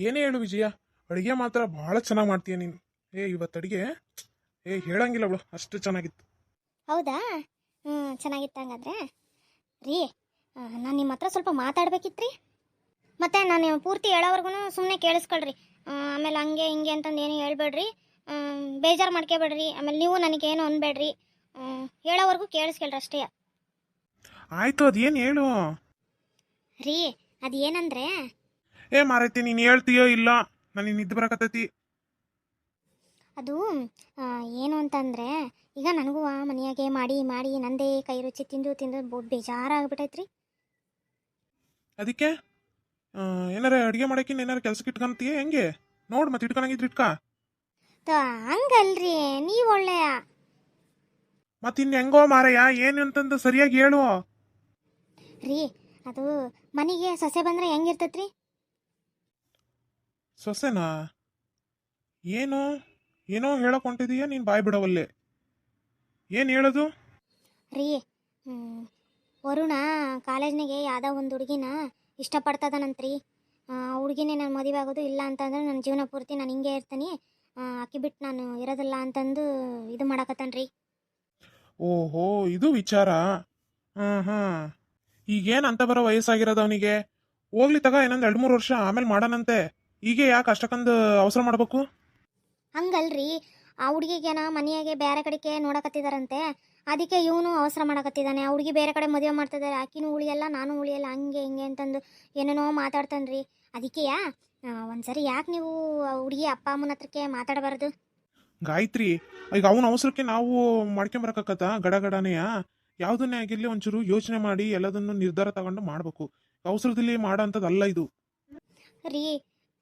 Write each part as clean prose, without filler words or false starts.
ಏನೇ ಹೇಳು ವಿಜಯ, ಅಡುಗೆ ಮಾತ್ರ ಭಾಳ ಚೆನ್ನಾಗಿ ಮಾಡ್ತೀಯ ನೀನು. ಇವತ್ತು ಅಡುಗೆ ಹೇಳಂಗಿಲ್ಲ ಅವಳು, ಅಷ್ಟು ಚೆನ್ನಾಗಿತ್ತು. ಹೌದಾ? ಚೆನ್ನಾಗಿತ್ತು ಹಂಗಾದ್ರೆ. ರೀ, ನಾನು ನಿಮ್ಮ ಹತ್ರ ಸ್ವಲ್ಪ ಮಾತಾಡ್ಬೇಕಿತ್ತು ರೀ. ಮತ್ತೆ ನಾನು ಪೂರ್ತಿ ಹೇಳೋವರೆಗೂ ಸುಮ್ಮನೆ ಕೇಳಿಸ್ಕೊಳ್ರಿ. ಆಮೇಲೆ ಹಂಗೆ ಹಿಂಗೆ ಅಂತಂದು ಏನು ಹೇಳ್ಬೇಡ್ರಿ, ಬೇಜಾರು ಮಾಡ್ಕೋಬೇಡ್ರಿ. ಆಮೇಲೆ ನೀವು ನನಗೇನು ಅನ್ಬೇಡ್ರಿ, ಹೇಳೋವರೆಗೂ ಕೇಳಿಸ್ಕೊಳ್ರಿ ಅಷ್ಟೇ. ಆಯ್ತು, ಅದೇನು ಹೇಳು. ರೀ, ಅದು ಏನಂದ್ರೆ ಮಾರೈತಿ, ನೀನು ಹೇಳ್ತೀಯೋ ಇಲ್ಲ, ನನಗೆ ನಿದ್ದೆ ಬರಕತ್ತೈತಿ. ಅದು ಏನು ಅಂತಂದರೆ, ಈಗ ನನಗೂ ಮನೆಯಾಗೆ ಮಾಡಿ ಮಾಡಿ ನಂದೇ ಕೈ ರುಚಿ ತಿಂದು ತಿಂದು ಬೇಜಾರಾಗ್ಬಿಟ್ಟೈತ್ರಿ. ಅದಕ್ಕೆ ಏನಾರ ಅಡುಗೆ ಮಾಡೋಕ್ಕಿಂತ ಏನಾರು ಕೆಲ್ಸಕ್ಕೆ ಇಟ್ಕೊಂತೀಯ ಹೆಂಗೆ? ನೋಡು, ಮತ್ತೆ ಇಟ್ಕೊಳಂಗಿದ್ರೆ ಇಟ್ಕ. ಹಂಗಲ್ರಿ, ನೀವು ಒಳ್ಳೆಯ. ಮತ್ತಿನ್ನು ಹೆಂಗೋ ಮಾರಯ್ಯ, ಏನು ಅಂತಂದು ಸರಿಯಾಗಿ ಹೇಳು. ರೀ, ಅದು ಮನೆಗೆ ಸೊಸೆ ಬಂದರೆ ಹೆಂಗಿರ್ತೈತ್ರಿ? ಸೊಸೆನಾ? ಏನು ಏನೋ ಹೇಳಕ್ ಹೊಂಟಿದೀಯ ನೀನು, ಬಾಯ್ ಬಿಡವಲ್ಲೆ. ಏನು ಹೇಳೋದು? ರೀ, ವರುಣ ಕಾಲೇಜ್ನಾಗೆ ಯಾವುದೋ ಒಂದು ಹುಡುಗಿನ ಇಷ್ಟಪಡ್ತದನಂತ್ರಿ. ಹುಡುಗಿನೇ ನಾನು ಮದುವೆ ಆಗೋದು, ಇಲ್ಲ ಅಂತಂದ್ರೆ ನನ್ನ ಜೀವನ ಪೂರ್ತಿ ನಾನು ಹಿಂಗೆ ಇರ್ತೀನಿ, ಅಕ್ಕಿ ಬಿಟ್ಟು ನಾನು ಇರೋದಿಲ್ಲ ಅಂತಂದು ಇದು ಮಾಡಕತ್ತಾನ್ರಿ. ಓಹೋ, ಇದು ವಿಚಾರ. ಹಾಂ, ಈಗೇನು ಅಂತ ಬರೋ ವಯಸ್ಸಾಗಿರೋದು ಅವನಿಗೆ. ಹೋಗ್ಲಿ ತಗ, ಇನ್ನೊಂದು 2-3 ವರ್ಷ ಆಮೇಲೆ ಮಾಡೋಣಂತೆ. ಈಗ ಯಾಕೆ ಅಷ್ಟಕ್ಕೊಂದು ಅವಸರ ಮಾಡ್ಬೇಕು? ಹಂಗಲ್ರಿ, ಆ ಹುಡುಗಿಗೇನ ಮನೆಯಾಗೆ ಬೇರೆ ಕಡೆಗೆ ನೋಡಕತ್ತಿದಾರಂತೆ. ಅದಕ್ಕೆ ಇವನು ಅವಸರ ಮಾಡಕತ್ತಿದ್ದಾನೆ. ಆ ಹುಡುಗಿ ಬೇರೆ ಕಡೆ ಮದುವೆ ಮಾಡ್ತಿದ್ದಾರೆ, ಆಕಿನೂ ಉಳಿಯಲ್ಲ ನಾನು ಉಳಿಯಲ್ಲ, ಹಂಗೆ ಹಿಂಗೆ ಅಂತಂದು ಏನೇನೋ ಮಾತಾಡ್ತಾನ್ರಿ. ಅದಕ್ಕೆಯಾ ಒಂದ್ಸರಿ ಯಾಕೆ ನೀವು ಹುಡುಗಿ ಅಪ್ಪ ಅಮ್ಮನ ಹತ್ರಕ್ಕೆ ಮಾತಾಡಬಾರ್ದು? ಗಾಯತ್ರಿ, ಈಗ ಅವನ ಅವಸರಕ್ಕೆ ನಾವು ಮಾಡ್ಕೊಂಬರಕತ್ತ ಗಡಗಡನೆಯ? ಯಾವುದನ್ನೇ ಆಗಿರ್ಲಿ ಒಂಚೂರು ಯೋಚನೆ ಮಾಡಿ ಎಲ್ಲದನ್ನು ನಿರ್ಧಾರ ತಗೊಂಡು ಮಾಡಬೇಕು. ಅವಸರದಲ್ಲಿ ಮಾಡೋ ಅಂಥದ್ದಲ್ಲ ಇದು. ರೀ,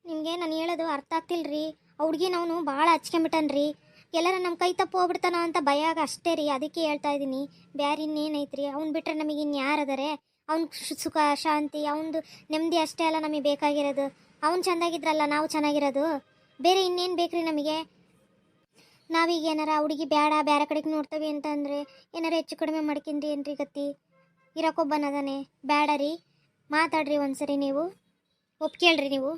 ನಿಮಗೆ ನಾನು ಹೇಳೋದು ಅರ್ಥ ಆಗ್ತಿಲ್ರಿ. ಆ ಹುಡುಗಿನ ಅವನು ಭಾಳ ಹಚ್ಕೊಂಬಿಟ್ಟನ್ರಿ. ಎಲ್ಲರ ನಮ್ಮ ಕೈ ತಪ್ಪು ಹೋಗ್ಬಿಡ್ತಾನ ಅಂತ ಭಯ ಅಷ್ಟೇ ರೀ, ಅದಕ್ಕೆ ಹೇಳ್ತಾ ಇದ್ದೀನಿ. ಬ್ಯಾರೆ ಇನ್ನೇನೈತ್ರಿ, ಅವ್ನು ಬಿಟ್ಟರೆ ನಮಗೆ ಇನ್ಯಾರದಾರೆ? ಅವ್ನ ಸುಖ ಶಾಂತಿ, ಅವನದು ನೆಮ್ಮದಿ ಅಷ್ಟೇ ಅಲ್ಲ ನಮಗೆ ಬೇಕಾಗಿರೋದು. ಅವ್ನು ಚೆಂದಾಗಿದ್ರಲ್ಲ ನಾವು ಚೆನ್ನಾಗಿರೋದು, ಬೇರೆ ಇನ್ನೇನು ಬೇಕ್ರಿ ನಮಗೆ? ನಾವೀಗ ಏನಾರ ಹುಡುಗಿ ಬೇಡ ಬೇರೆ ಕಡೆಗೆ ನೋಡ್ತೇವೆ ಅಂತಂದರೆ ಏನಾರ ಹೆಚ್ಚು ಕಡಿಮೆ ಮಾಡ್ಕೊಂಡ್ರಿ ಏನ್ರಿ ಗತಿ? ಇರೋಕೊಬ್ಬನದಾನೆ, ಬೇಡ ರೀ, ಮಾತಾಡ್ರಿ ಒಂದ್ಸರಿ, ನೀವು ಒಪ್ಕೇಳ್ರಿ ನೀವು.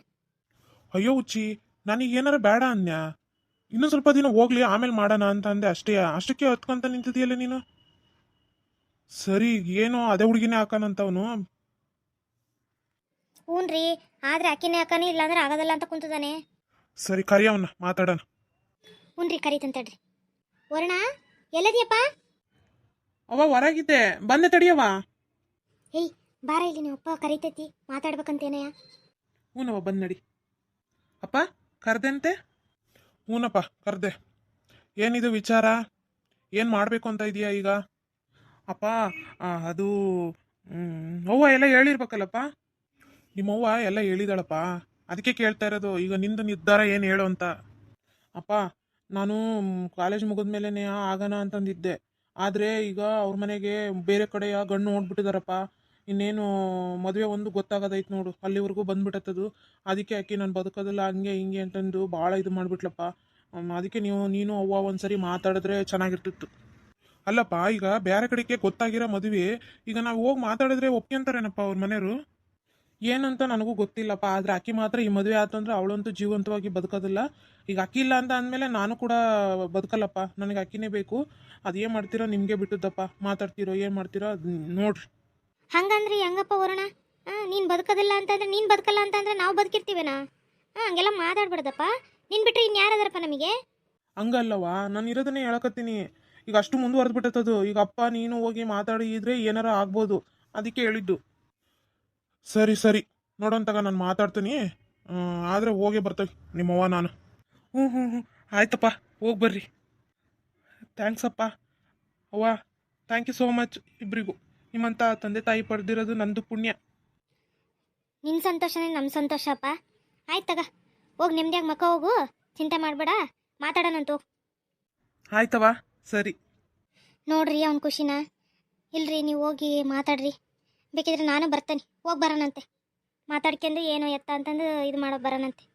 ಅಯ್ಯೋ ಹುಚ್ಚಿ, ನನಗೆ ಏನಾರ ಬೇಡ ಅನ್ಯ. ಇನ್ನೂ ಸ್ವಲ್ಪ ದಿನ ಹೋಗ್ಲಿ, ಆಮೇಲೆ ಮಾಡೋಣ ಅಂತ ಅಂದೆ ಅಷ್ಟೇ. ಅಷ್ಟಕ್ಕೆ ಹೊತ್ಕೊಂತ ನಿಂತಿದೆಯಲ್ಲ ನೀನು. ಸರಿ, ಏನೋ ಅದೇ ಹುಡುಗಿನೇ ಹಾಕೋಣಂತವನು. ಹ್ಞೂ ರೀ, ಆದರೆ ಅಕ್ಕಿನೇ ಹಾಕಾನೆ, ಇಲ್ಲಾಂದ್ರೆ ಆಗೋದಲ್ಲ ಅಂತ ಕುಂತದಾನೆ. ಸರಿ, ಕರಿ ಅವನ್ನ, ಮಾತಾಡೋಣ. ಹ್ಞೂ ರೀ, ಕರಿತಂತಡ್ರಿ. ವರ್ಣ, ಎಲ್ಲದಿಯಪ್ಪ? ಅವ ಹೊರಗಿದ್ದೆ, ಬಂದೆ ತಡಿಯವ. ಏಯ್, ಬಾರ ಇಲ್ಲಿ, ನೀವು ಅಪ್ಪ ಕರಿತೈತಿ, ಮಾತಾಡ್ಬೇಕಂತೇನೆಯ. ಹೂನವ, ಬಂದ್ ನಡಿ. ಅಪ್ಪ ಕರ್ದೆಂತೆ? ಹೂನಪ್ಪ ಕರ್ದೆ. ಏನಿದು ವಿಚಾರ? ಏನು ಮಾಡಬೇಕು ಅಂತ ಇದೆಯಾ ಈಗ? ಅಪ್ಪ ಅದು ಅವ್ವ ಎಲ್ಲ ಹೇಳಿರ್ಬೇಕಲ್ಲಪ್ಪ. ನಿಮ್ಮವ್ವ ಎಲ್ಲ ಹೇಳಿದಾಳಪ್ಪ, ಅದಕ್ಕೆ ಕೇಳ್ತಾ ಇರೋದು. ಈಗ ನಿಂದು ನಿರ್ಧಾರ ಏನು ಹೇಳು ಅಂತ. ಅಪ್ಪ, ನಾನು ಕಾಲೇಜ್ ಮುಗಿದ್ಮೇಲೆ ಆಗೋಣ ಅಂತಂದಿದ್ದೆ. ಆದರೆ ಈಗ ಅವ್ರ ಮನೆಗೆ ಬೇರೆ ಕಡೆಯ ಗಂಡು ನೋಡ್ಬಿಟ್ಟಿದಾರಪ್ಪ. ಇನ್ನೇನು ಮದುವೆ ಒಂದು ಗೊತ್ತಾಗೋದೈತೆ ನೋಡು, ಅಲ್ಲಿವರೆಗೂ ಬಂದ್ಬಿಟ್ಟತ್ತದು. ಅದಕ್ಕೆ ಆಕಿ ನಾನು ಬದುಕೋದಿಲ್ಲ ಹಂಗೆ ಹಿಂಗೆ ಅಂತಂದು ಭಾಳ ಇದು ಮಾಡಿಬಿಟ್ಲಪ್ಪ. ಅದಕ್ಕೆ ನೀನು ಅವ್ವ ಒಂದ್ಸರಿ ಮಾತಾಡಿದ್ರೆ ಚೆನ್ನಾಗಿರ್ತಿತ್ತು. ಅಲ್ಲಪ್ಪ, ಈಗ ಬೇರೆ ಕಡೆಗೆ ಗೊತ್ತಾಗಿರೋ ಮದುವೆ, ಈಗ ನಾವು ಹೋಗಿ ಮಾತಾಡಿದ್ರೆ ಒಪ್ಕೊಂತಾರೇನಪ್ಪ ಅವ್ರ ಮನೆಯವರು? ಏನಂತ ನನಗೂ ಗೊತ್ತಿಲ್ಲಪ್ಪ. ಆದರೆ ಅಕ್ಕಿ ಮಾತ್ರ ಈ ಮದುವೆ ಆತಂದ್ರೆ ಅವಳಂತೂ ಜೀವಂತವಾಗಿ ಬದುಕೋದಿಲ್ಲ. ಈಗ ಅಕ್ಕಿ ಇಲ್ಲ ಅಂತ ಅಂದಮೇಲೆ ನಾನು ಕೂಡ ಬದುಕಲ್ಲಪ್ಪ. ನನಗೆ ಅಕ್ಕಿನೇ ಬೇಕು. ಅದೇನು ಮಾಡ್ತೀರೋ ನಿಮಗೆ ಬಿಟ್ಟದ್ದಪ್ಪ. ಮಾತಾಡ್ತೀರೋ ಏನು ಮಾಡ್ತೀರೋ ನೋಡ್ರಿ. ಹಂಗಂದ್ರಿ ಹೆಂಗಪ್ಪ ವರುಣ? ನೀನು ಬದುಕೋದಿಲ್ಲ ಅಂತಂದ್ರೆ ನೀನು ಬದುಕಲ್ಲ ಅಂತಂದ್ರೆ ನಾವು ಬದುಕಿರ್ತೀವೇನಾ? ಹಂಗೆಲ್ಲ ಮಾತಾಡ್ಬಿಡ್ದಪ್ಪ. ನೀನು ಬಿಟ್ಟರೆ ಇನ್ಯಾರದಾರಪ್ಪ ನಮಗೆ? ಹಂಗಲ್ಲವಾ, ನಾನು ಇರೋದನ್ನೇ ಹೇಳಕತ್ತೀನಿ. ಈಗ ಅಷ್ಟು ಮುಂದುವರೆದ್ಬಿಟ್ಟದು. ಈಗ ಅಪ್ಪ ನೀನು ಹೋಗಿ ಮಾತಾಡಿದ್ರೆ ಏನಾರ ಆಗ್ಬೋದು, ಅದಕ್ಕೆ ಹೇಳಿದ್ದು. ಸರಿ ಸರಿ, ನೋಡೋಂತಾಗ ನಾನು ಮಾತಾಡ್ತೀನಿ. ಆದರೆ ಹೋಗೇ ಬರ್ತೇವೆ ನಿಮ್ಮವ್ವ ನಾನು. ಹ್ಞೂ ಆಯ್ತಪ್ಪ, ಹೋಗಿ ಬರ್ರಿ. ಥ್ಯಾಂಕ್ಸ್ ಅಪ್ಪ. ಅವ್ವ, ಥ್ಯಾಂಕ್ ಯು ಸೋ ಮಚ್ ಇಬ್ಬರಿಗೂ. ನಿಮ್ಮಂಥ ತಂದೆ ತಾಯಿ ಪಡೆದಿರೋದು ನಂದು ಪುಣ್ಯ. ನಿನ್ನ ಸಂತೋಷನೇ ನಮ್ಮ ಸಂತೋಷಪ್ಪ. ಆಯ್ತು ತಗ, ಹೋಗಿ ನೆಮ್ಮದಿಯಾಗಿ ಮಕ್ಕ ಹೋಗು, ಚಿಂತೆ ಮಾಡಬೇಡ, ಮಾತಾಡೋಣಂತು. ಆಯ್ತವ, ಸರಿ. ನೋಡ್ರಿ ಅವ್ನ ಖುಷಿನ. ಇಲ್ರಿ, ನೀವು ಹೋಗಿ ಮಾತಾಡ್ರಿ, ಬೇಕಿದ್ರೆ ನಾನು ಬರ್ತೇನೆ, ಹೋಗಿ ಬರೋಣಂತೆ. ಮಾತಾಡ್ಕೊಂಡು ಏನು ಎತ್ತ ಅಂತಂದು ಇದು ಮಾಡೋ ಬರೋಣಂತೆ.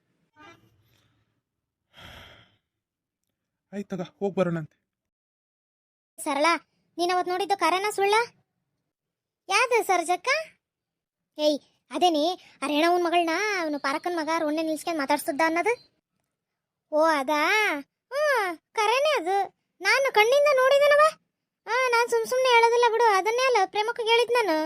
ಆಯ್ತಗ, ಹೋಗಿ ಬರೋಣಂತೆ. ಸರಳ, ನೀನು ಅವತ್ತು ನೋಡಿದ್ದು ಕರೆನ ಸುಳ್ಳ? ಯಾವ್ದು ಸರ್ಜಕ್ಕ? ಏಯ್ ಅದೇನಿ ಆ ರೇಣವನ್ ಮಗಳನ್ನ ಅವನು ಪಾರಕ್ಕನ ಮಗ ರೋಡ್ನೆ ನಿಲ್ಸ್ಕೊಂಡು ಮಾತಾಡ್ಸ್ತಿದ್ದ ಅನ್ನೋದು. ಓ ಅದಾ? ಕರೆನೇ ಅದು. ನಾನು ಕಣ್ಣಿಂದ ನೋಡಿದನವ. ನಾನು ಸುಮ್ಮನೆ ಹೇಳೋದಿಲ್ಲ ಬಿಡು, ಅದನ್ನೇ ಅಲ್ಲ ಪ್ರೇಮಕ್ಕೆ ಹೇಳಿದ್ ನಾನು.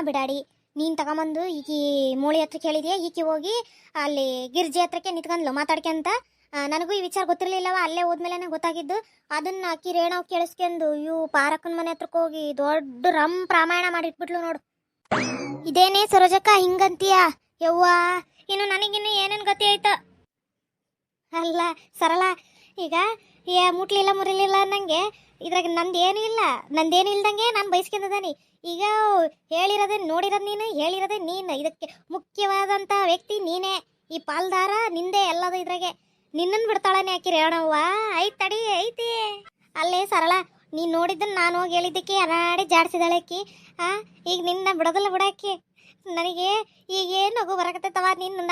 ಬಿಡಾಡಿ, ನೀನು ತಗೊಂಬಂದು ಈಕಿ ಮೂಳಿ ಹತ್ರ ಕೇಳಿದ್ಯಾ, ಈಕಿ ಹೋಗಿ ಅಲ್ಲಿ ಗಿರ್ಜಿ ಹತ್ರಕ್ಕೆ ನಿಂತ್ಕೊಂಡ್ಲು ಮಾತಾಡ್ಕೊಂತ. ನನಗೂ ಈ ವಿಚಾರ ಗೊತ್ತಿರಲಿಲ್ಲವ, ಅಲ್ಲೇ ಹೋದ್ಮೇಲೆ ಗೊತ್ತಾಗಿದ್ದು. ಅದನ್ನ ಅಕ್ಕಿ ರೇಣವ್ ಕೇಳಿಸ್ಕೊಂಡು ಪಾರಕ್ಕನ ಮನೆ ಹತ್ರಕ್ಕೆ ಹೋಗಿ ದೊಡ್ಡ ರಾಮಾಯಣ ಮಾಡಿಟ್ಬಿಟ್ಲು ನೋಡು. ಇದೇನೇ ಸರೋಜಕ್ಕ ಹಿಂಗಂತೀಯ? ಯವ್ವ, ಇನ್ನು ನನಗಿನ್ನು ಏನೇನು ಗತಿ ಆಯ್ತು. ಅಲ್ಲ ಸರಳ, ಈಗ ಮುಟ್ಲಿಲ್ಲ ಮುರಿಲಿಲ್ಲ ಅನ್ನಂಗೆ ಇದ್ರಾಗ ನಂದೇನು ಇಲ್ದಂಗೆ ನಾನು ಬಯಸ್ಕೊಂಡಿದ್ದಾನೆ. ಈಗ ಹೇಳಿರೋದೇ ನೋಡಿರೋದು ನೀನು, ಹೇಳಿರೋದೇ ನೀನು. ಇದಕ್ಕೆ ಮುಖ್ಯವಾದಂಥ ವ್ಯಕ್ತಿ ನೀನೇ. ಈ ಪಾಲ್ದಾರ ನಿಂದೆ ಎಲ್ಲದು. ಇದ್ರಾಗೆ ನಿನ್ನನ್ನು ಬಿಡ್ತಾಳನೆ ಹಾಕಿ ರೇಣವ್ವ. ಐತಿ ಅಲ್ಲೇ ಸರಳ, ನೀನು ನೋಡಿದ್ದನ್ನು ನಾನು ಹೋಗಿ ಹೇಳಿದ್ದಕ್ಕೆ ಅನಾಡಿ ಜಾಡ್ಸಿದಾಳೆ ಅಕ್ಕಿ. ಈಗ ನಿನ್ನ ಬಿಡೋದಿಲ್ಲ ಬಿಡಾಕಿ. ನನಗೆ ಈಗೇನು ನಗು ಬರಕತ್ತೈತವ. ನಿನ್ನ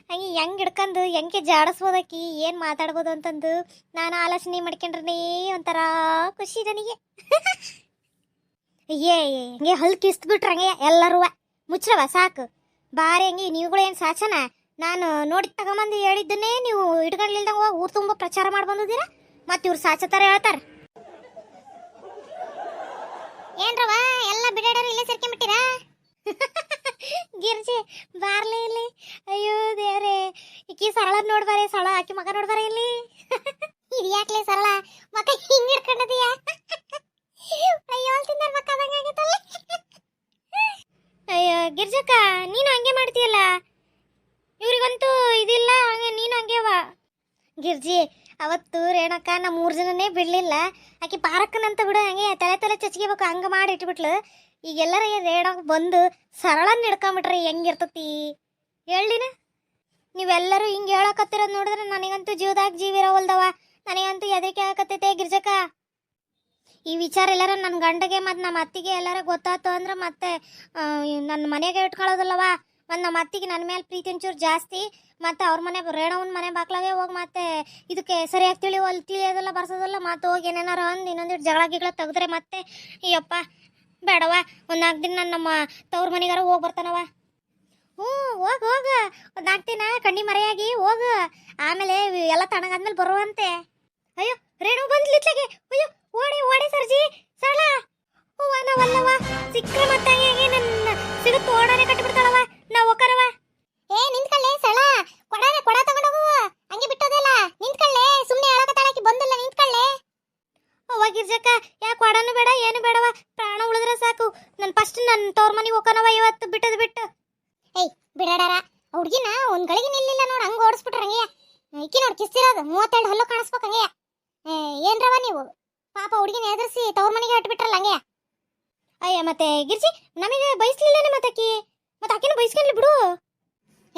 ಹಂಗೆ ಹೆಂಗೆ ಹಿಡ್ಕೊಂಡು ಹೆಂಗೆ ಜಾಡಿಸ್ಬೋದಕ್ಕಿ, ಏನು ಮಾತಾಡ್ಬೋದು ಅಂತಂದು ನಾನು ಆಲೋಚನೆ ಮಾಡ್ಕೊಂಡ್ರೆ ಒಂಥರ ಖುಷಿ ನನಗೆ. ಹಂಗೆ ಹಲ್ ಕಿಸ್ಬಿಟ್ರಂಗೆ ಎಲ್ಲರೂ. ಮುಚ್ಚ್ರವ ಸಾಕು. ಬಾರಿ ಹಂಗೆ ನೀವುಗಳು ಏನು ಸಾಚನ? ನಾನು ನೋಡಿ ತಗೊಂಬಂದು ಹೇಳಿದ್ದನ್ನೇ ನೀವು ಇಟ್ಕೊಂಡ್ಲಿಲ್ದಂಗೆ ಹೋಗಿ ಊರು ತುಂಬ ಪ್ರಚಾರ ಮಾಡಿ ಬಂದಿದ್ದೀರಾ. ಮತ್ತೆ ಇವ್ರು ಸಾಚತಾರ ಹೇಳ್ತಾರೆ. ಏನ್ರವ ಎಲ್ಲ ಬಿಡಾಡೋರು ಇಲ್ಲೇ ಸೇರ್ಕೊಂಡ್ಬಿಟ್ಟಿರಾ? ಗಿರ್ಜಿ ಬಾರ್ಲಿ ಇಲ್ಲಿ. ಅಯ್ಯೋ ದೇವ್ರೆ, ಈಕಿ ಸರಳ ನೋಡ್ಬಾರೆ, ಸರಳ ಆಕಿ ಮಗ ನೋಡ್ಬಾರ ಇಲ್ಲಿ. ಇದು ಯಾಕ್ಲೆ ಸರಳ ಮಕ್ಕ ಹಿಂಗ್ ಹಿಡ್ಕೊಂಡದೀಯ? ಅಯ್ಯೋ ತಿಂದ ಮಕ್ಕ ಆಗೈತಲ್ಲ. ಅಯ್ಯೋ ಗಿರ್ಜಕ್ಕ, ನೀನು ಹಂಗೆ ಮಾಡ್ತೀಯಲ್ಲ. ಇವ್ರಿಗಂತೂ ಇದಿಲ್ಲ, ಹಂಗೆ ನೀನು ಹಂಗೆವ. ಗಿರ್ಜಿ, ಅವತ್ತು ರೇಣಕ್ಕ ನಮ್ಮ 3 ಜನನೇ ಬಿಡ್ಲಿಲ್ಲ. ಆಕಿ ಪಾರಕ್ಕನಂತ ಬಿಡು, ಹಂಗೆ ತಲೆ ಚಚ್ಕೋಬೇಕು ಹಂಗೆ ಮಾಡಿ ಇಟ್ಬಿಟ್ಲು. ಈಗೆಲ್ಲರ ರೇಣಕ್ ಬಂದು ಸರಳನ್ನ ಹಿಡ್ಕೊಂಬಿಟ್ರೆ ಹೆಂಗಿರ್ತತಿ ಹೇಳಿನ? ನೀವೆಲ್ಲರೂ ಹಿಂಗೆ ಹೇಳಕತ್ತಿರೋದು ನೋಡಿದ್ರೆ ನನಗಂತೂ ಜೀವದಾಗ ಜೀವಿರೋವಲ್ದವ. ನನಗಂತೂ ಎದಕ್ಕೆ ಆಗಕತ್ತೈತೆ ಗಿರ್ಜಕ್ಕ. ಈ ವಿಚಾರ ಎಲ್ಲಾರ ನನ್ನ ಗಂಡಗೆ ಮತ್ತು ನಮ್ಮ ಅತ್ತಿಗೆ ಎಲ್ಲಾರ ಗೊತ್ತಾಯ್ತು ಅಂದ್ರೆ ಮತ್ತೆ ನನ್ನ ಮನೆಗೆ ಇಟ್ಕೊಳ್ಳೋದಿಲ್ಲವ. ಮತ್ತು ನಮ್ಮ ಅತ್ತಿಗೆ ನನ್ನ ಮೇಲೆ ಪ್ರೀತಿ ಒಂಚೂರು ಜಾಸ್ತಿ. ಮತ್ತು ಅವ್ರ ಮನೆ ರೇಣವನ ಮನೆ ಬಾಕ್ಲಾಗೆ ಹೋಗಿ ಮತ್ತೆ ಇದಕ್ಕೆ ಸರಿಯಾಗಿ ತಿಳಿಯೋದಲ್ಲ ಬರ್ಸೋದಲ್ಲ. ಮತ್ತೆ ಹೋಗಿ ಏನೇನಾರ ಅಂದು ಇನ್ನೊಂದಿಟ್ಟು ಜಗಳ ಗಿಗಳ ತೆಗೆದ್ರೆ ಮತ್ತೆ ಅಯ್ಯಪ್ಪ ಬೇಡವ. ಒಂದು 4 ದಿನ ನಾನು ನಮ್ಮ ತವ್ರ ಮನೆಗಾರ ಹೋಗಿ ಬರ್ತಾನವ. ಹೋಗ ಒಂದು 4 ದಿನ ಕಣ್ಣಿ ಮರೆಯಾಗಿ ಹೋಗು. ಆಮೇಲೆ ಎಲ್ಲ ತಣ್ಣಗಾದ್ಮೇಲೆ ಬರುವಂತೆ. ಅಯ್ಯೋ ರೇಣು ಬಂದ್ಲಿತ್ಲಾಗೆ. ಅಯ್ಯೋ ಓಡಿ ಸರ್ಜಿ ಸರಳ. ನಾವಲ್ಲವ ಸಿಕ್ಕರೆ ಮತ್ತೆ ನನ್ನ ಸಿಗುತ್ತೆ ಓಡಾನೆ ಕಟ್ಟಿಬಿಡ್ತಾಳವ. ನಾವು ಹೋಗರವ. ನಿಂತ್ಕೊಳ್ಳೆ ಸರಳ, ಕೊಡ ತಗೊಂಡೋಗುವ. ಹಂಗೆ ಬಿಟ್ಟೋದಲ್ಲ, ನಿಂತ್ಕೊಳ್ಳೆ. ಸುಮ್ಮನೆ ಹೇಳಕತ್ತಾಳಕಿ ಬಂದಿಲ್ಲ, ನಿಂತ್ಕೊಳ್ಳೆ. ಅವ್ವ ಗಿರ್ಜಕ್ಕ, ಯಾಕೆ ಕೊಡನು ಬೇಡ ಏನು ಬೇಡವ, ಪ್ರಾಣ ಉಳಿದ್ರೆ ಸಾಕು. ನಾನು ಫಸ್ಟ್ ನನ್ನ ತವ್ರ ಮನೆಗೆ ಹೋಗೋಣವ ಇವತ್ತು ಬಿಟ್ಟು. ಏಯ್ ಬಿಡಾಡಾರ, ಹುಡುಗಿನ ಒಂದು ಗಳಿಗೆ ನಿಲ್ಲಿಲ್ಲ ನೋಡು, ಹಂಗೆ ಓಡಿಸ್ಬಿಟ್ರೆ ಹಂಗೆ. ಈಕಿ ನೋಡಿ ಕಿಸ್ತಿರೋದು 32 ಹಲ್ಲು ಕಾಣಿಸ್ಬೇಕು ಹಂಗೆ. ಏನ್ರವ ನೀವು ಪಾಪ ಹುಡುಗಿನ ಎದುರಿಸಿ ತವ್ರ ಮನೆಗೆ ಹೊಟ್ಬಿಟ್ರಲ್ಲ ಹಂಗೆ. ಅಯ್ಯ ಮತ್ತೆ ಗಿರ್ಜಿ ನಮಗೆ ಬಯಸ್ಲಿಲ್ಲನೆ ಮತ್ತೆ ಆಕಿನೂ ಬಯಸ್ಕೊಂಡ್ಲಿ ಬಿಡು.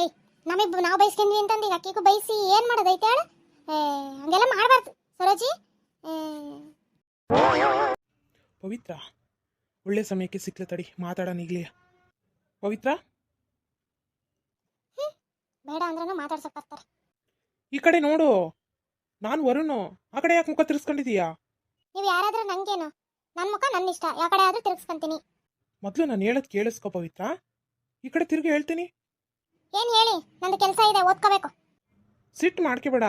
ಏಯ್ ನಾವು ಬಯಸ್ಕೊಂಡ್ವಿ ಅಂತಂದು ಈಗ ಅಕ್ಕಿಗೂ ಬಯಸಿ ಏನು ಮಾಡೋದೈತೆ ಹೇಳ? ಹಂಗೆಲ್ಲ ಮಾಡಬಾರ್ದು ಸರೋಜಿ. ಪವಿತ್ರ, ಒಳ್ಳೆ ಸಮಯಕ್ಕೆ ಸಿಕ್ಲ ತಡಿ, ಮಾತಾಡೋಣ ಈಗಲೇ. ಪವಿತ್ರ, ಬೇಡ ಅಂದ್ರೂ ಮಾತಾಡ್ಸಕ್ ಬರ್ತಾರೆ. ಈ ಕಡೆ ನೋಡು. ನಾನು ವರುಣು. ಆ ಕಡೆ ಯಾಕೆ ಮುಖ ತಿರ್ಸ್ಕೊಂಡಿದೀಯಾ? ನೀವು ಯಾರಾದ್ರೂ ನಂಗೇನು, ನನ್ನ ಮುಖ ನನ್ನ ಇಷ್ಟ, ಯಾವ ಕಡೆ ಆದ್ರೂ ತಿರ್ಗಿಸ್ಕೊಂತೀನಿ. ಮೊದಲು ನಾನು ಹೇಳೋದು ಕೇಳಿಸ್ಕೊ ಪವಿತ್ರ. ಈ ಕಡೆ ತಿರುಗಿ ಹೇಳ್ತೀನಿ. ಏನು ಹೇಳಿ? ನಂದು ಕೆಲಸ ಇದೆ, ಓದ್ಕೋಬೇಕು. ಸಿಟ್ಟು ಮಾಡ್ಕೋಬೇಡ.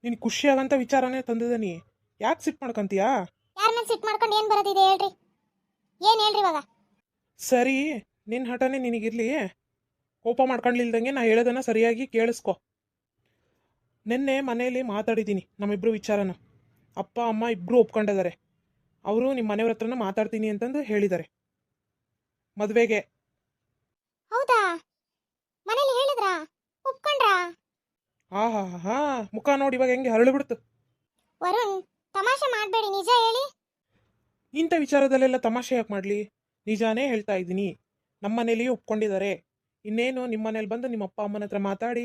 ನೀನು ಖುಷಿಯಾಗಂತ ವಿಚಾರನೇ ತಂದಿದ್ದೀನಿ. ಯಾಕೆ ಸಿಟ್ಟು ಮಾಡ್ಕೊಂತೀಯಾ? ಯಾರ ಮೇಲೆ ಸಿಟ್ಟು ಮಾಡ್ಕೊಂಡು ಏನು ಬರೋದಿದೆ ಹೇಳ್ರಿ? ಏನು ಹೇಳ್ರಿ ಇವಾಗ? ಸರಿ, ನಿನ್ನ ಹಠನೇ ನಿನಗಿರ್ಲಿ. ಕೋಪ ಮಾಡ್ಕೊಂಡ್ಲಿಲ್ದಂಗೆ ನಾ ಹೇಳೋದನ್ನ ಸರಿಯಾಗಿ ಕೇಳಿಸ್ಕೊ. ನಿನ್ನೆ ಮನೆಯಲ್ಲಿ ಮಾತಾಡಿದ್ದೀನಿ ನಮ್ಮಿಬ್ರು ವಿಚಾರನ. ಅಪ್ಪ ಅಮ್ಮ ಇಬ್ಬರು ಒಪ್ಕೊಂಡಿದ್ದಾರೆ. ಅವರು ನಿಮ್ಮ ಮನೆಯವ್ರ ಹತ್ರನ ಮಾತಾಡ್ತೀನಿ ಅಂತಂದು ಹೇಳಿದ್ದಾರೆ ಮದುವೆಗೆ. ಹೌದಾ? ಮನೇಲಿ ಹೇಳಿದ್ರಾ? ಒಪ್ಕೊಂಡ್ರಾ? ಹಾ ಮುಖ ನೋಡಿ ಇವಾಗ ಹೆಂಗೆ ಹರಳು ಬಿಡ್ತು. ವರುಣ್, ತಮಾಷೆ ಮಾಡಬೇಡಿ, ನಿಜ ಹೇಳಿ. ಇಂಥ ವಿಚಾರದಲ್ಲೆಲ್ಲ ತಮಾಷೆ ಯಾಕೆ ಮಾಡಲಿ? ನಿಜಾನೇ ಹೇಳ್ತಾ ಇದ್ದೀನಿ. ನಮ್ಮ ಮನೇಲಿ ಒಪ್ಕೊಂಡಿದ್ದಾರೆ. ಇನ್ನೇನು ನಿಮ್ಮ ಮನೇಲಿ ಬಂದು ನಿಮ್ಮ ಅಪ್ಪ ಅಮ್ಮನ ಹತ್ರ ಮಾತಾಡಿ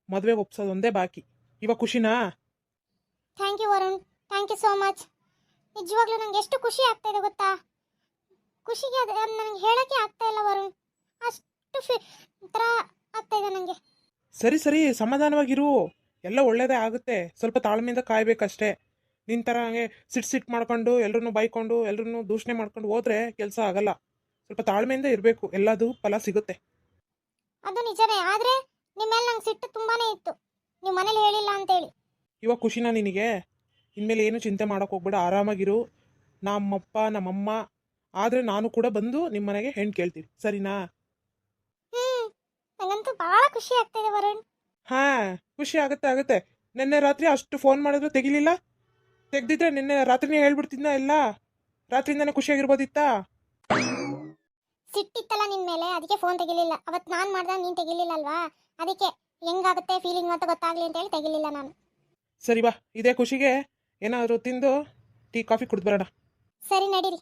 ಮದುವೆ ಒಪ್ಸೋದೊಂದೇ ಬಾಕಿ. ಇವಾಗ ಖುಷಿನಾ? Thank you Varun, thank you so much. ನಿಜವಾಗ್ಲೂ ನಂಗೆ ಎಷ್ಟು ಖುಷಿ ಆಗ್ತಾ ಇದೆ ಗೊತ್ತಾ? ಖುಷಿಗೆ ನನಗೆ ಹೇಳೋಕ್ಕೆ ಆಗ್ತಾ ಇಲ್ಲ ವರುಣ್, ಅಷ್ಟು ಥರ ಆಗ್ತಾ ಇದೆ ನನಗೆ. ಸರಿ ಸಮಾಧಾನವಾಗಿರು. ಎಲ್ಲ ಒಳ್ಳೇದೇ ಆಗುತ್ತೆ. ಸ್ವಲ್ಪ ತಾಳ್ಮೆಯಿಂದ ಕಾಯ್ಬೇಕಷ್ಟೇ. ನಿನ್ನ ಥರ ಹಂಗೆ ಸಿಟ್ಟು ಮಾಡ್ಕೊಂಡು ಎಲ್ಲರನ್ನೂ ಬೈಕೊಂಡು ಎಲ್ಲರನ್ನೂ ದೂಷಣೆ ಮಾಡ್ಕೊಂಡು ಹೋದ್ರೆ ಕೆಲಸ ಆಗಲ್ಲ. ಸ್ವಲ್ಪ ತಾಳ್ಮೆಯಿಂದ ಇರಬೇಕು, ಎಲ್ಲದೂ ಫಲ ಸಿಗುತ್ತೆ. ಅದು ನಿಜವೇ, ಆದ್ರೆ ನಿಮ್ಮ ಮೇಲೆ ನಂಗೆ ಸಿಟ್ಟು ತುಂಬಾನೇ ಇತ್ತು, ನೀವು ಮನೇಲಿ ಹೇಳಿಲ್ಲ ಅಂತೇಳಿ. ಇವಾಗ ಖುಷಿನಾ ನಿನಗೆ? ಇನ್ಮೇಲೆ ಏನು ಚಿಂತೆ ಮಾಡೋಕೆ ಹೋಗ್ಬೇಡ, ಆರಾಮಾಗಿರು. ನಮ್ಮಪ್ಪ ನಮ್ಮಮ್ಮ ಆದರೆ ನಾನು ಕೂಡ ಬಂದು ನಿಮ್ಮ ಮನೆಗೆ ಹೆಣ್ಣು ಕೇಳ್ತೀವಿ, ಸರಿನಾ? ನಂಗಂತೂ ಬಹಳ ಖುಷಿ ಆಗ್ತಿದೆ ವರುಣ್. ಹಾಂ, ಖುಷಿ ಆಗುತ್ತೆ. ನಿನ್ನೆ ರಾತ್ರಿ ಅಷ್ಟು ಫೋನ್ ಮಾಡಿದ್ರು ತೆಗಿಲಿಲ್ಲ. ತೆಗ್ದಿದ್ರೆ ನಿನ್ನೆ ರಾತ್ರಿನೇ ಹೇಳ್ಬಿಡ್ತಿದ್ನ ಎಲ್ಲ. ರಾತ್ರಿಯಿಂದಾನೆ ಖುಷಿಯಾಗಿರ್ಬೋದಿತ್ತಾ? ಸಿಟ್ಟಿತ್ತಲ್ಲ ನಿನ್ ಮೇಲೆ, ಅದಕ್ಕೆ ಫೋನ್ ತೆಗಿಲಿಲ್ಲ. ಅವತ್ತು ನಾನು ಮಾಡ್ದಾಗ ನೀನು ತೆಗಿಲಿಲ್ಲ ಅಲ್ವಾ, ಅದಕ್ಕೆ ಹೆಂಗಾಗುತ್ತೆ ಫೀಲಿಂಗ್ ಅಂತ ಗೊತ್ತಾಗ್ಲಿ ಅಂತ ಹೇಳಿ ತೆಗಿಲಿಲ್ಲ ನಾನು. ಸರಿ ಬಾ, ಇದೇ ಖುಷಿಗೆ ಏನಾದರೂ ತಿಂದು ಟೀ ಕಾಫಿ ಕುಡ್ದು ಬರೋಣ. ಸರಿ ನಡೀರಿ.